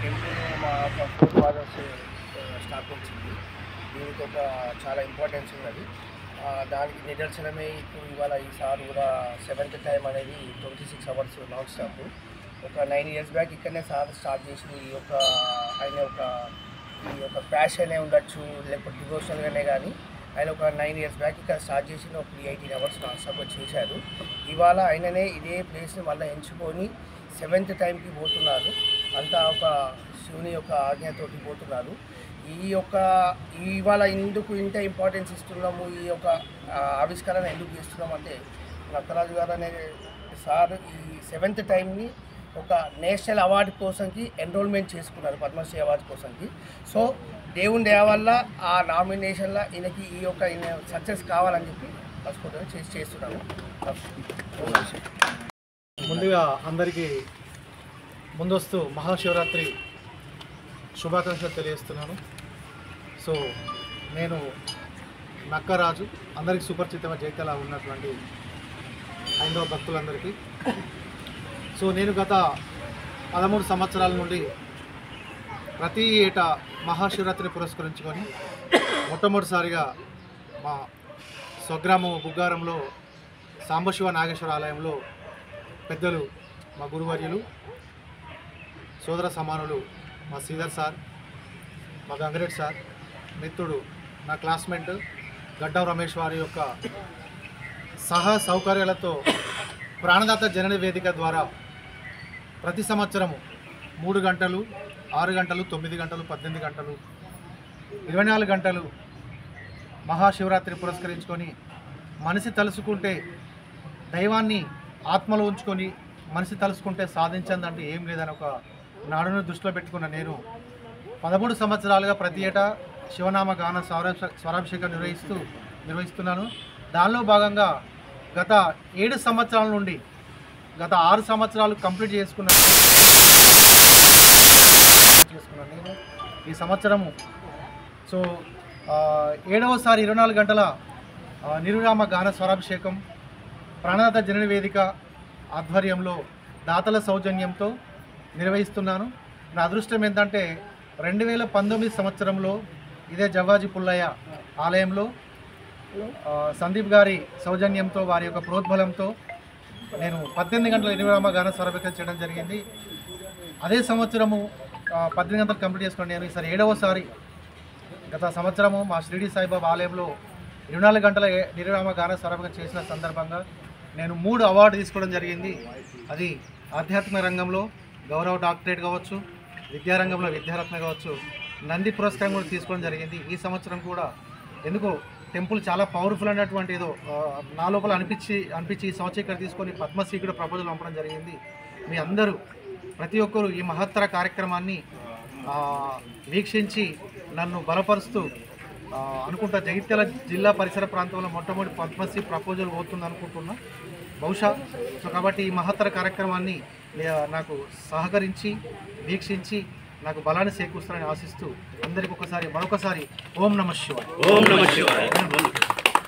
Temple మా four fathers స్థాపించింది. దీనికి ఒక చాలా ఇంపార్టెన్స్ ఉన్నది. దానికి నిదర్శనమే ఇప్పుడు ఇవాళ ఈసారి కూడా 7th టైం అనేది 26 hours నాన్ స్టాప్. ఒక 9 years బ్యాక్ ఇక్కడనే సార్ స్టార్ట్ చేసి ఈ యొక్క ప్యాషనే ఉండొచ్చు, లేకపోతే డివోషనల్గానే కానీ ఆయన ఒక 9 years బ్యాక్ ఇక్కడ స్టార్ట్ చేసిన ఒక 18 hours నాన్ స్టాప్ చేశారు. ఇవాళ ఆయననే ఇదే ప్లేస్ని మళ్ళీ ఎంచుకొని 7th టైంకి పోతున్నారు. అంతా ఒక శివుని యొక్క ఆజ్ఞతోటి పోతున్నారు. ఇవాళ ఎందుకు ఇంత ఇంపార్టెన్స్ ఇస్తున్నాము, ఈ యొక్క ఆవిష్కరణ ఎందుకు చేస్తున్నాము అంటే నక్కరాజు గారు అనే సార్ ఈ 7th టైంని ఒక నేషనల్ అవార్డు కోసంకి ఎన్రోల్మెంట్ చేసుకున్నారు, పద్మశ్రీ అవార్డు కోసంకి. సో దేవుని దయ వల్ల ఆ నామినేషన్లో ఈయనకి ఈ యొక్క సక్సెస్ కావాలని చెప్పి మనస్ఫూర్తిగా చేస్తున్నాము. ముందుగా అందరికీ ముందస్తు మహాశివరాత్రి శుభాకాంక్షలు తెలియజేస్తున్నాను. సో నేను నక్కరాజు, అందరికీ సుపరిచితమైన జైతల ఉన్నటువంటి హైందవ భక్తులందరికీ. సో నేను గత 13 సంవత్సరాల నుండి ప్రతి ఏటా మహాశివరాత్రిని పురస్కరించుకొని మొట్టమొదటిసారిగా మా స్వగ్రామం బుగ్గారంలో సాంబశివ నాగేశ్వర ఆలయంలో పెద్దలు మా గురువర్యులు సోదర సమానులు మా శ్రీధర్ సార్, మా గంగరెడ్డి సార్, మిత్రుడు నా క్లాస్మేట్ గడ్డం రమేష్ వారి యొక్క సహా సౌకర్యాలతో ప్రాణదాత జనన వేదిక ద్వారా ప్రతి సంవత్సరము 3 గంటలు, 6 గంటలు, 9 గంటలు, 18 గంటలు, 24 గంటలు మహాశివరాత్రి పురస్కరించుకొని మనిషి తలుసుకుంటే దైవాన్ని ఆత్మలో ఉంచుకొని మనిషి తలుసుకుంటే సాధించదంటే ఏం లేదని ఒక నాడును దృష్టిలో పెట్టుకున్న నేను 13 సంవత్సరాలుగా ప్రతి ఏటా శివనామ గాన స్వరాభిషేకం నిర్వహిస్తున్నాను. దానిలో భాగంగా గత 7 సంవత్సరాల నుండి గత 6 సంవత్సరాలు కంప్లీట్ చేసుకున్నాను నేను ఈ సంవత్సరము. సో 7వసారి 24 గంటల నిర్విరామ గాన స్వరాభిషేకం ప్రాణదాత జనన వేదిక ఆధ్వర్యంలో దాతల సౌజన్యంతో నిర్వహిస్తున్నాను. నా అదృష్టం ఏంటంటే 2019 సంవత్సరంలో ఇదే జవ్వాజీ పుల్లయ్య ఆలయంలో సందీప్ గారి సౌజన్యంతో, వారి యొక్క ప్రోద్బలంతో నేను 18 గంటల నిర్విరామ గాన స్వరాభిషేకం చేయడం జరిగింది. అదే సంవత్సరము 18 గంటలు కంప్లీట్ చేసుకుని నేను ఈసారి 7వసారి గత సంవత్సరము మా షిరిడి సాయిబాబా ఆలయంలో 24 గంటల నిర్విరామ గాన స్వరాభిషేకం చేసిన సందర్భంగా నేను 3 అవార్డు తీసుకోవడం జరిగింది. అది ఆధ్యాత్మిక రంగంలో గౌరవ డాక్టరేట్ కావచ్చు, విద్యారంగంలో విద్యారత్న కావచ్చు, నంది పురస్కారం కూడా తీసుకోవడం జరిగింది. ఈ సంవత్సరం కూడా ఎందుకో టెంపుల్ చాలా పవర్ఫుల్ అనేటువంటి ఏదో నా లోపల అనిపించి ఈ సంవత్సరం ఇక్కడ తీసుకొని పద్మశ్రీ కూడా ప్రపోజల్ పంపడం జరిగింది. మీ అందరూ ప్రతి ఒక్కరూ ఈ మహత్తర కార్యక్రమాన్ని వీక్షించి నన్ను బలపరుస్తూ అనుకుంటా జగిత్యాల జిల్లా పరిసర ప్రాంతంలో మొట్టమొదటి పద్మశ్రీ ప్రపోజల్ పోతుంది అనుకుంటున్నా బహుశా. సో కాబట్టి ఈ మహత్తర కార్యక్రమాన్ని నాకు సహకరించి వీక్షించి నాకు బలాన్ని చేకూరుస్తారని ఆశిస్తూ అందరికీ మరొకసారి ఓం నమః శివాయ.